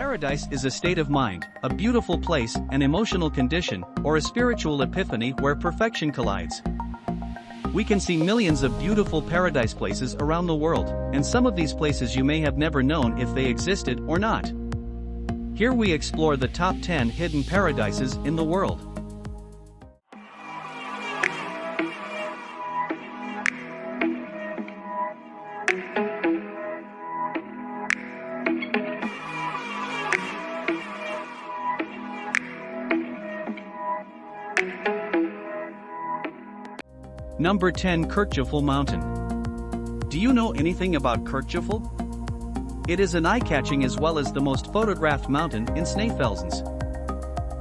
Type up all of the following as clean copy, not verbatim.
Paradise is a state of mind, a beautiful place, an emotional condition, or a spiritual epiphany where perfection collides. We can see millions of beautiful paradise places around the world, and some of these places you may have never known if they existed or not. Here we explore the top 10 hidden paradises in the world. Number 10, Kirkjufell Mountain. Do you know anything about Kirkjufell? It is an eye-catching as well as the most photographed mountain in Snæfellsnes.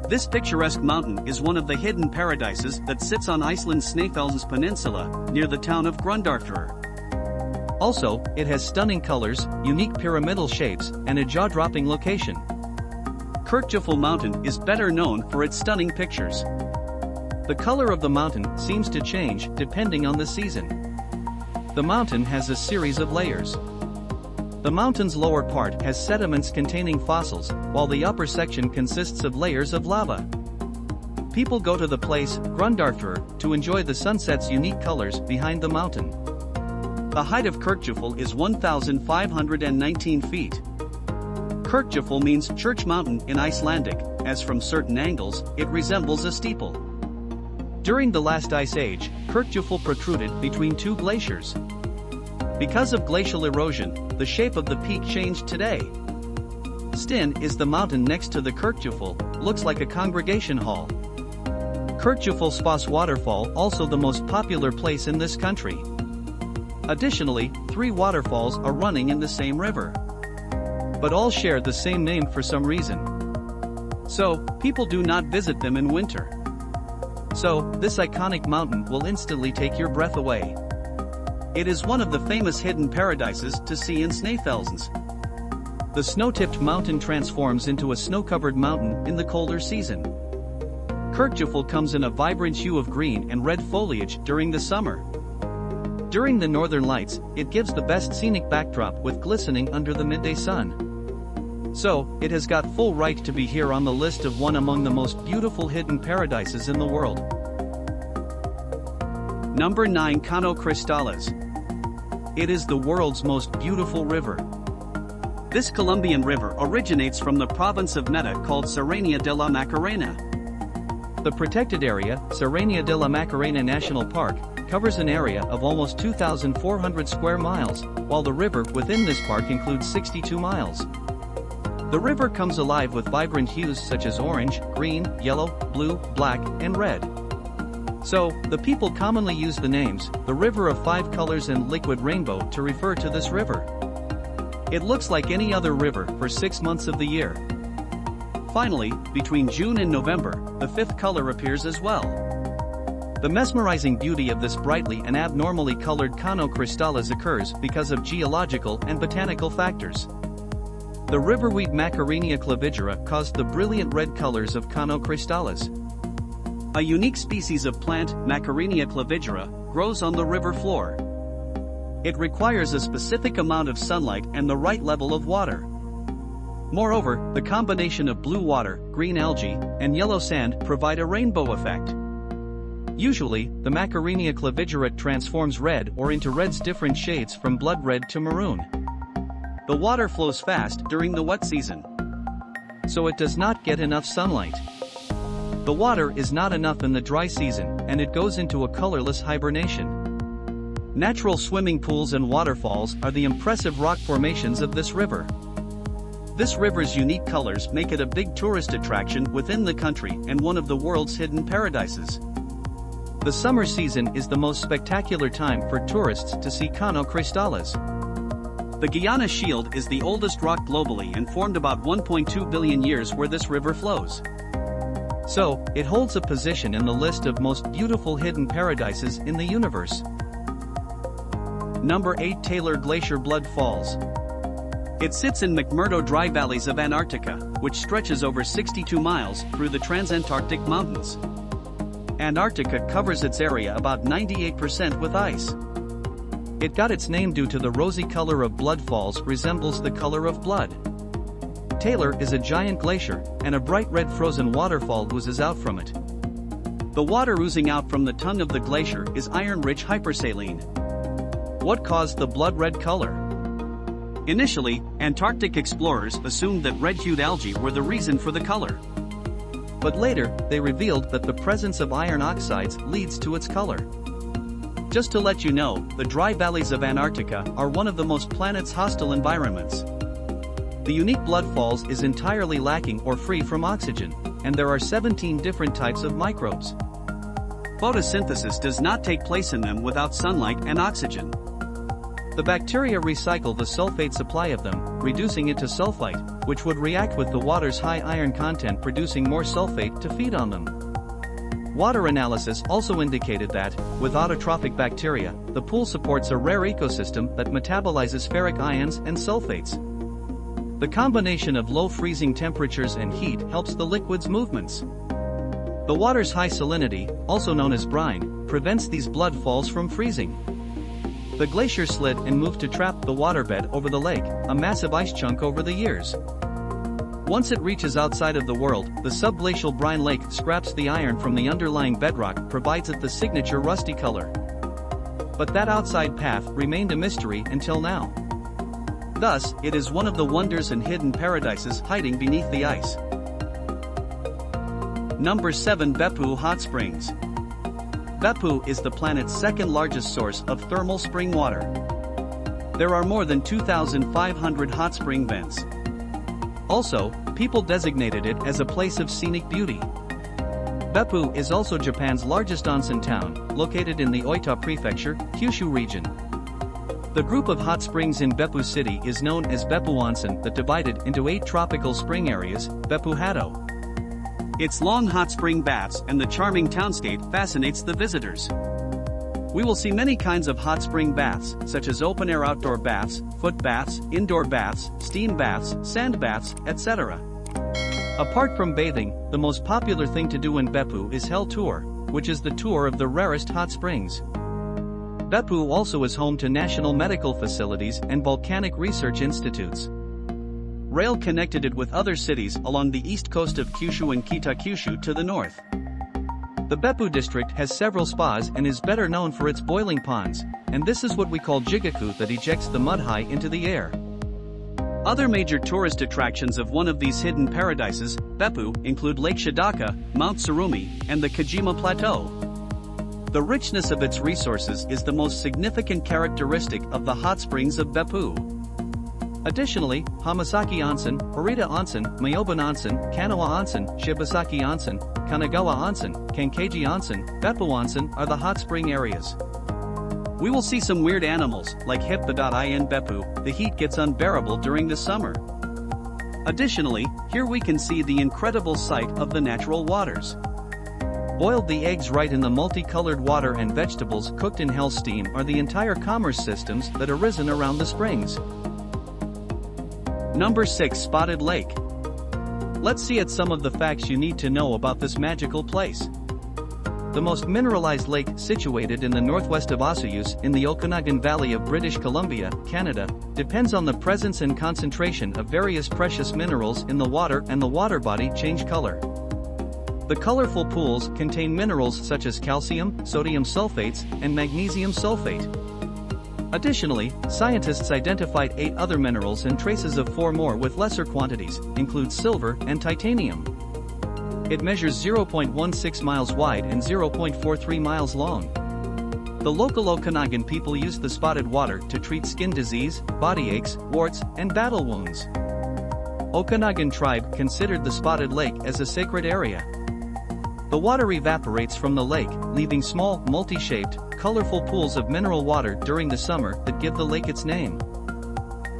This picturesque mountain is one of the hidden paradises that sits on Iceland's Snæfellsnes Peninsula, near the town of Grundarfjörður. Also, it has stunning colors, unique pyramidal shapes, and a jaw-dropping location. Kirkjufell Mountain is better known for its stunning pictures. The color of the mountain seems to change depending on the season. The mountain has a series of layers. The mountain's lower part has sediments containing fossils, while the upper section consists of layers of lava. People go to the place, Grundarfjörður, to enjoy the sunset's unique colors behind the mountain. The height of Kirkjufell is 1,519 feet. Kirkjufell means church mountain in Icelandic, as from certain angles, it resembles a steeple. During the last ice age, Kirkjufell protruded between two glaciers. Because of glacial erosion, the shape of the peak changed today. Stinn is the mountain next to the Kirkjufell, looks like a congregation hall. Kirkjufell Spas waterfall also the most popular place in this country. Additionally, 3 waterfalls are running in the same river. But all share the same name for some reason. So, people do not visit them in winter. So, this iconic mountain will instantly take your breath away. It is one of the famous hidden paradises to see in Snæfellsnes. The snow-tipped mountain transforms into a snow-covered mountain in the colder season. Kirkjufell comes in a vibrant hue of green and red foliage during the summer. During the northern lights, it gives the best scenic backdrop with glistening under the midday sun. So, it has got full right to be here on the list of one among the most beautiful hidden paradises in the world. Number 9, Cano Cristales. It is the world's most beautiful river. This Colombian river originates from the province of Meta called Serranía de la Macarena. The protected area, Serranía de la Macarena National Park, covers an area of almost 2,400 square miles, while the river within this park includes 62 miles. The river comes alive with vibrant hues such as orange, green, yellow, blue, black, and red. So, the people commonly use the names, the River of 5 Colors and Liquid Rainbow to refer to this river. It looks like any other river for 6 months of the year. Finally, between June and November, the 5th color appears as well. The mesmerizing beauty of this brightly and abnormally colored Cano Cristales occurs because of geological and botanical factors. The riverweed Macarenia clavigera caused the brilliant red colors of Cano Cristales. A unique species of plant, Macarenia clavigera, grows on the river floor. It requires a specific amount of sunlight and the right level of water. Moreover, the combination of blue water, green algae, and yellow sand provide a rainbow effect. Usually, the Macarenia clavigera transforms red or into red's different shades from blood red to maroon. The water flows fast during the wet season, so it does not get enough sunlight. The water is not enough in the dry season, and it goes into a colorless hibernation. Natural swimming pools and waterfalls are the impressive rock formations of this river. This river's unique colors make it a big tourist attraction within the country and one of the world's hidden paradises. The summer season is the most spectacular time for tourists to see Cano Cristales. The Guiana Shield is the oldest rock globally and formed about 1.2 billion years where this river flows. So, it holds a position in the list of most beautiful hidden paradises in the universe. Number 8, Taylor Glacier Blood Falls. It sits in McMurdo Dry Valleys of Antarctica, which stretches over 62 miles through the Transantarctic Mountains. Antarctica covers its area about 98% with ice. It got its name due to the rosy color of blood falls resembles the color of blood. Taylor is a giant glacier, and a bright red frozen waterfall oozes out from it. The water oozing out from the tongue of the glacier is iron-rich hypersaline. What caused the blood-red color? Initially, Antarctic explorers assumed that red-hued algae were the reason for the color. But later, they revealed that the presence of iron oxides leads to its color. Just to let you know, the dry valleys of Antarctica are one of the most planet's hostile environments. The unique blood falls is entirely lacking or free from oxygen, and there are 17 different types of microbes. Photosynthesis does not take place in them without sunlight and oxygen. The bacteria recycle the sulfate supply of them, reducing it to sulfite, which would react with the water's high iron content, producing more sulfate to feed on them. Water analysis also indicated that, with autotrophic bacteria, the pool supports a rare ecosystem that metabolizes ferric ions and sulfates. The combination of low freezing temperatures and heat helps the liquid's movements. The water's high salinity, also known as brine, prevents these blood falls from freezing. The glacier slid and moved to trap the waterbed over the lake, a massive ice chunk over the years. Once it reaches outside of the world, the subglacial brine lake scraps the iron from the underlying bedrock, provides it the signature rusty color. But that outside path remained a mystery until now. Thus, it is one of the wonders and hidden paradises hiding beneath the ice. Number 7. Beppu Hot Springs. Beppu is the planet's second largest source of thermal spring water. There are more than 2,500 hot spring vents. Also, people designated it as a place of scenic beauty. Beppu is also Japan's largest onsen town, located in the Oita Prefecture, Kyushu region. The group of hot springs in Beppu City is known as Beppu Onsen, that divided into 8 tropical spring areas, Beppu Hado. Its long hot spring baths and the charming townscape fascinates the visitors. We will see many kinds of hot spring baths, such as open-air outdoor baths, foot baths, indoor baths, steam baths, sand baths, etc. Apart from bathing, the most popular thing to do in Beppu is Hell Tour, which is the tour of the rarest hot springs. Beppu also is home to national medical facilities and volcanic research institutes. Rail connected it with other cities along the east coast of Kyushu and Kita-Kyushu to the north. The Beppu district has several spas and is better known for its boiling ponds, and this is what we call jigaku, that ejects the mud high into the air. Other major tourist attractions of one of these hidden paradises, Beppu, include Lake Shidaka, Mount Tsurumi, and the Kajima Plateau. The richness of its resources is the most significant characteristic of the hot springs of Beppu. Additionally, Hamasaki Onsen, Harita Onsen, Myoban Onsen, Kanawa Onsen, Shibasaki Onsen, Kanagawa Onsen, Kankeiji Onsen, Beppu Onsen are the hot spring areas. We will see some weird animals, like Hippopotamus in Beppu. The heat gets unbearable during the summer. Additionally, here we can see the incredible sight of the natural waters. Boiled the eggs right in the multicolored water and vegetables cooked in hell steam are the entire commerce systems that arisen around the springs. Number 6. Spotted Lake. Let's see at some of the facts you need to know about this magical place. The most mineralized lake, situated in the northwest of Oases in the Okanagan Valley of British Columbia, Canada, depends on the presence and concentration of various precious minerals in the water, and the water body change color. The colorful pools contain minerals such as calcium, sodium sulfates, and magnesium sulfate. Additionally, scientists identified 8 other minerals and traces of 4 more with lesser quantities, include silver and titanium. It measures 0.16 miles wide and 0.43 miles long. The local Okanagan people use the spotted water to treat skin disease, body aches, warts, and battle wounds. Okanagan tribe considered the spotted lake as a sacred area. The water evaporates from the lake, leaving small, multi-shaped, colorful pools of mineral water during the summer that give the lake its name.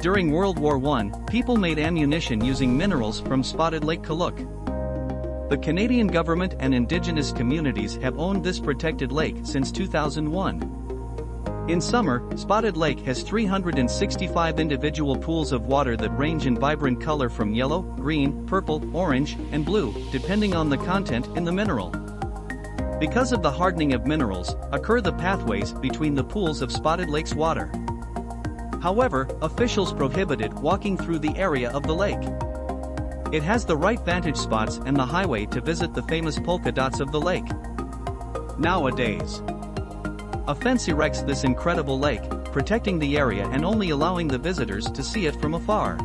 During World War I, people made ammunition using minerals from Spotted Lake Kaluk. The Canadian government and indigenous communities have owned this protected lake since 2001. In summer, Spotted Lake has 365 individual pools of water that range in vibrant color from yellow, green, purple, orange, and blue, depending on the content in the mineral. Because of the hardening of minerals, occur the pathways between the pools of Spotted Lake's water. However, officials prohibited walking through the area of the lake. It has the right vantage spots and the highway to visit the famous polka dots of the lake. Nowadays, a fence erects this incredible lake, protecting the area and only allowing the visitors to see it from afar.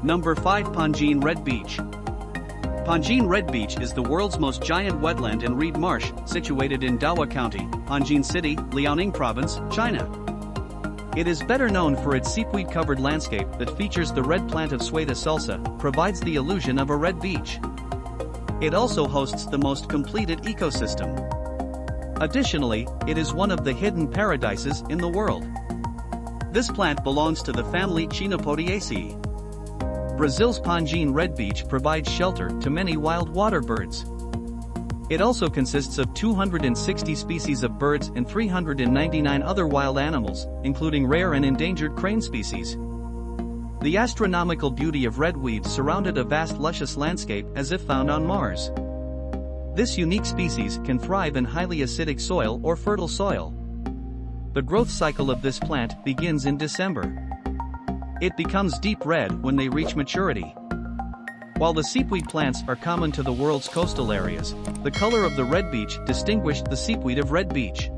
Number 5. Panjin Red Beach. Panjin Red Beach is the world's most giant wetland and reed marsh, situated in Dawa County, Panjin City, Liaoning Province, China. It is better known for its seaweed-covered landscape that features the red plant of Sueda salsa, provides the illusion of a red beach. It also hosts the most completed ecosystem. Additionally, it is one of the hidden paradises in the world. This plant belongs to the family Chenopodiaceae. Brazil's Panjin Red Beach provides shelter to many wild water birds. It also consists of 260 species of birds and 399 other wild animals, including rare and endangered crane species. The astronomical beauty of red weeds surrounded a vast luscious landscape as if found on Mars. This unique species can thrive in highly acidic soil or fertile soil. The growth cycle of this plant begins in December. It becomes deep red when they reach maturity. While the seepweed plants are common to the world's coastal areas, the color of the red beach distinguished the seepweed of red beach.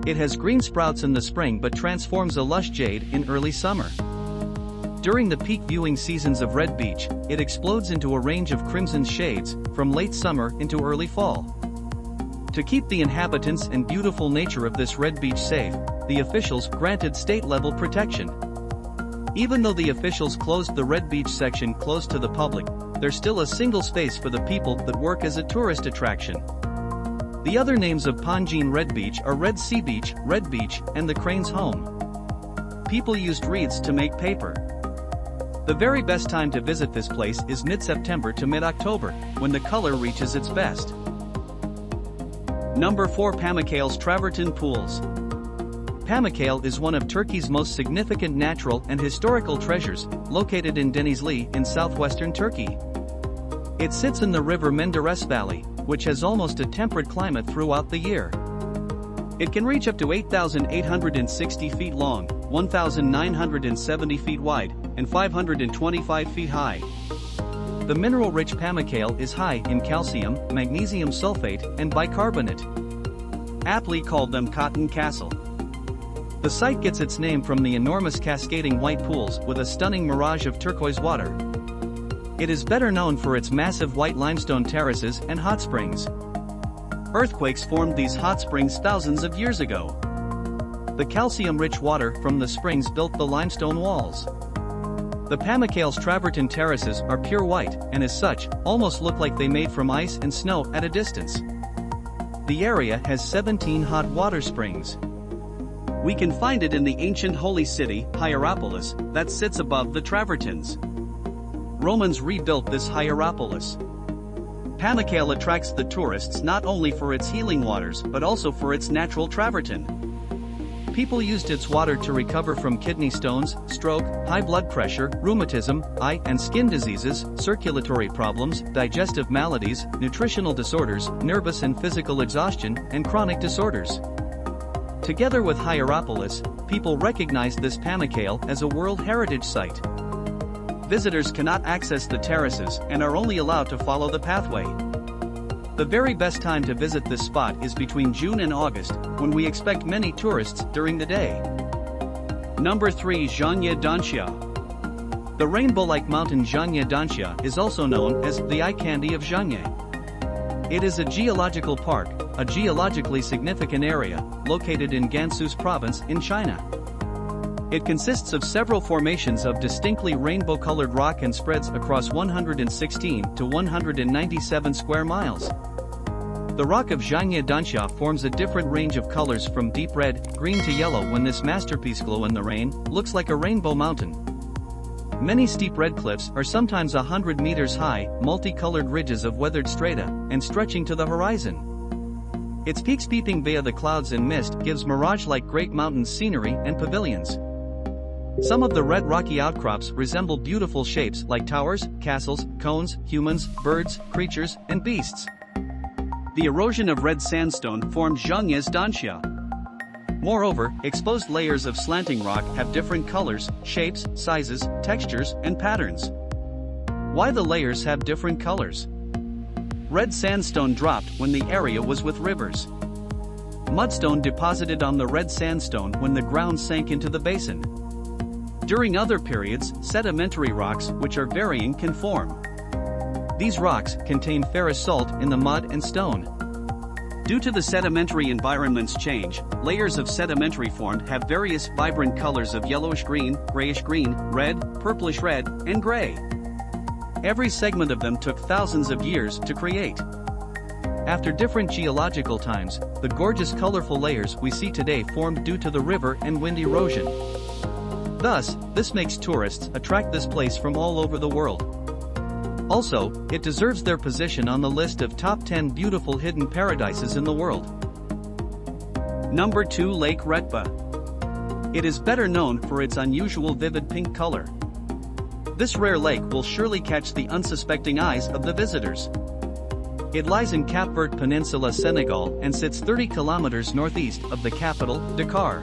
It has green sprouts in the spring but transforms a lush jade in early summer. During the peak viewing seasons of Red Beach, it explodes into a range of crimson shades, from late summer into early fall. To keep the inhabitants and beautiful nature of this red beach safe, the officials granted state-level protection. Even though the officials closed the Red Beach section closed to the public, there's still a single space for the people that work as a tourist attraction. The other names of Panjin Red Beach are Red Sea Beach, Red Beach, and the Crane's Home. People used reeds to make paper. The very best time to visit this place is mid-September to mid-October, when the color reaches its best. Number 4. Pamukkale's Travertin Pools. Pamukkale is one of Turkey's most significant natural and historical treasures, located in Denizli in southwestern Turkey. It sits in the river Menderes Valley, which has almost a temperate climate throughout the year. It can reach up to 8,860 feet long, 1,970 feet wide, and 525 feet high. The mineral-rich Pamukkale is high in calcium, magnesium sulfate, and bicarbonate. Aptly called them Cotton Castle. The site gets its name from the enormous cascading white pools with a stunning mirage of turquoise water. It is better known for its massive white limestone terraces and hot springs. Earthquakes formed these hot springs thousands of years ago. The calcium-rich water from the springs built the limestone walls. The Pamukkale's travertine terraces are pure white, and as such, almost look like they made from ice and snow at a distance. The area has 17 hot water springs. We can find it in the ancient holy city, Hierapolis, that sits above the travertines. Romans rebuilt this Hierapolis. Pamukkale attracts the tourists not only for its healing waters but also for its natural travertine. People used its water to recover from kidney stones, stroke, high blood pressure, rheumatism, eye and skin diseases, circulatory problems, digestive maladies, nutritional disorders, nervous and physical exhaustion, and chronic disorders. Together with Hierapolis, people recognize this Pamukkale as a World Heritage Site. Visitors cannot access the terraces and are only allowed to follow the pathway. The very best time to visit this spot is between June and August, when we expect many tourists during the day. Number 3. Zhanya Dansha. The rainbow-like mountain Zhanya Dansha is also known as the eye candy of Zhanya. It is a geological park, a geologically significant area, located in Gansu Province in China. It consists of several formations of distinctly rainbow-colored rock and spreads across 116 to 197 square miles. The rock of Zhanya Dansha forms a different range of colors from deep red, green to yellow. When this masterpiece glows in the rain, looks like a rainbow mountain. Many steep red cliffs are sometimes 100 meters high, multicolored ridges of weathered strata, and stretching to the horizon. Its peaks peeping via the clouds and mist gives mirage-like great mountain scenery and pavilions. Some of the red rocky outcrops resemble beautiful shapes like towers, castles, cones, humans, birds, creatures, and beasts. The erosion of red sandstone forms Zhanya's Dansha. Moreover, exposed layers of slanting rock have different colors, shapes, sizes, textures, and patterns. Why the layers have different colors? Red sandstone dropped when the area was with rivers. Mudstone deposited on the red sandstone when the ground sank into the basin. During other periods, sedimentary rocks, which are varying, can form. These rocks contain ferrous salt in the mud and stone. Due to the sedimentary environment's change, layers of sedimentary formed have various vibrant colors of yellowish-green, grayish-green, red, purplish-red, and gray. Every segment of them took thousands of years to create. After different geological times, the gorgeous colorful layers we see today formed due to the river and wind erosion. Thus, this makes tourists attract this place from all over the world. Also, it deserves their position on the list of top 10 beautiful hidden paradises in the world. Number 2, Lake Retba. It is better known for its unusual vivid pink color. This rare lake will surely catch the unsuspecting eyes of the visitors. It lies in Cap Verde Peninsula, Senegal, and sits 30 kilometers northeast of the capital, Dakar.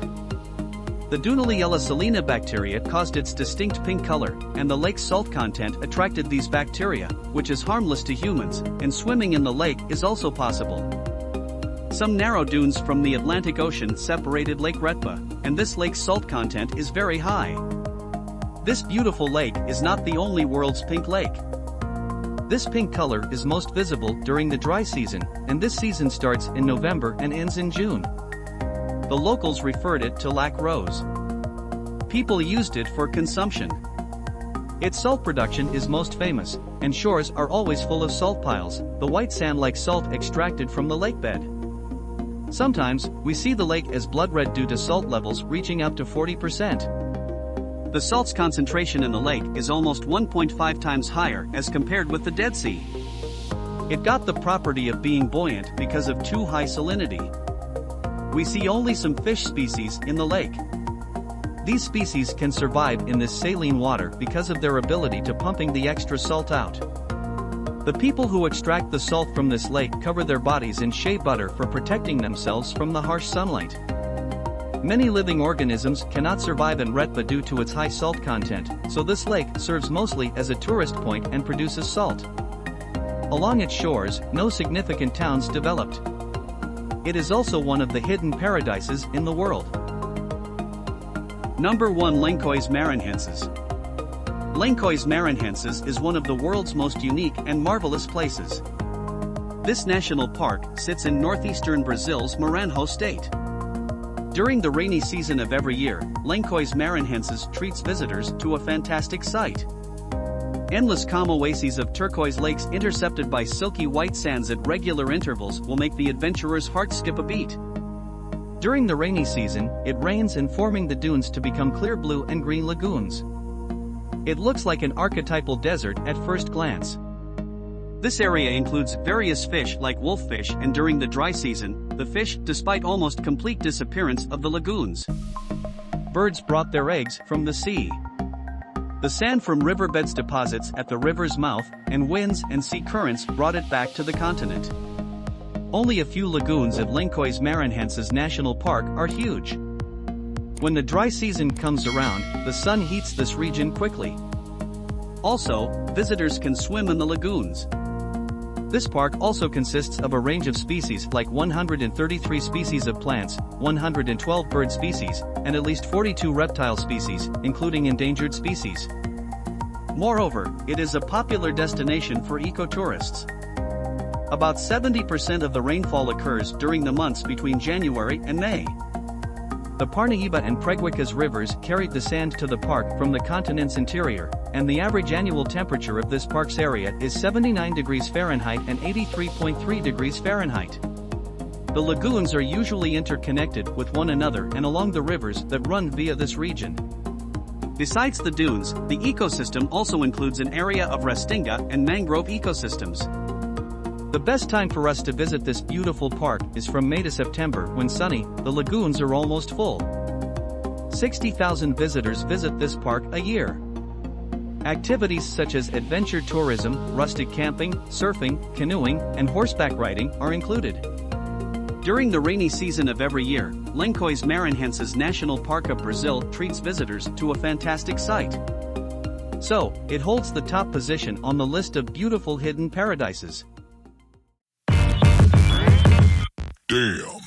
The Dunaliella salina bacteria caused its distinct pink color, and the lake's salt content attracted these bacteria, which is harmless to humans, and swimming in the lake is also possible. Some narrow dunes from the Atlantic Ocean separated Lake Retba, and this lake's salt content is very high. This beautiful lake is not the only world's pink lake. This pink color is most visible during the dry season, and this season starts in November and ends in June. The locals referred it to Lac Rose. People used it for consumption. Its salt production is most famous, and shores are always full of salt piles, the white sand-like salt extracted from the lake bed. Sometimes, we see the lake as blood red due to salt levels reaching up to 40%. The salt's concentration in the lake is almost 1.5 times higher as compared with the Dead Sea. It got the property of being buoyant because of too high salinity. We see only some fish species in the lake. These species can survive in this saline water because of their ability to pumping the extra salt out. The people who extract the salt from this lake cover their bodies in shea butter for protecting themselves from the harsh sunlight. Many living organisms cannot survive in Retba due to its high salt content, so this lake serves mostly as a tourist point and produces salt. Along its shores, no significant towns developed. It is also one of the hidden paradises in the world. Number 1, Lencois Maranhenses. Lencois Maranhenses is one of the world's most unique and marvelous places. This national park sits in northeastern Brazil's Maranhão state. During the rainy season of every year, Lencois Maranhenses treats visitors to a fantastic sight. Endless calm oases of turquoise lakes intercepted by silky white sands at regular intervals will make the adventurer's heart skip a beat. During the rainy season, it rains and forming the dunes to become clear blue and green lagoons. It looks like an archetypal desert at first glance. This area includes various fish like wolffish, and during the dry season, the fish, despite almost complete disappearance of the lagoons. Birds brought their eggs from the sea. The sand from riverbeds deposits at the river's mouth, and winds and sea currents brought it back to the continent. Only a few lagoons at Lencois Maranhenses National Park are huge. When the dry season comes around, the sun heats this region quickly. Also, visitors can swim in the lagoons. This park also consists of a range of species like 133 species of plants, 112 bird species, and at least 42 reptile species, including endangered species. Moreover, it is a popular destination for ecotourists. About 70% of the rainfall occurs during the months between January and May. The Parnaíba and Preguicas rivers carried the sand to the park from the continent's interior, and the average annual temperature of this park's area is 79 degrees Fahrenheit and 83.3 degrees Fahrenheit. The lagoons are usually interconnected with one another and along the rivers that run via this region. Besides the dunes, the ecosystem also includes an area of restinga and mangrove ecosystems. The best time for us to visit this beautiful park is from May to September when sunny, the lagoons are almost full. 60,000 visitors visit this park a year. Activities such as adventure tourism, rustic camping, surfing, canoeing, and horseback riding are included. During the rainy season of every year, Lencois Maranhenses National Park of Brazil treats visitors to a fantastic sight. So, it holds the top position on the list of beautiful hidden paradises. Damn.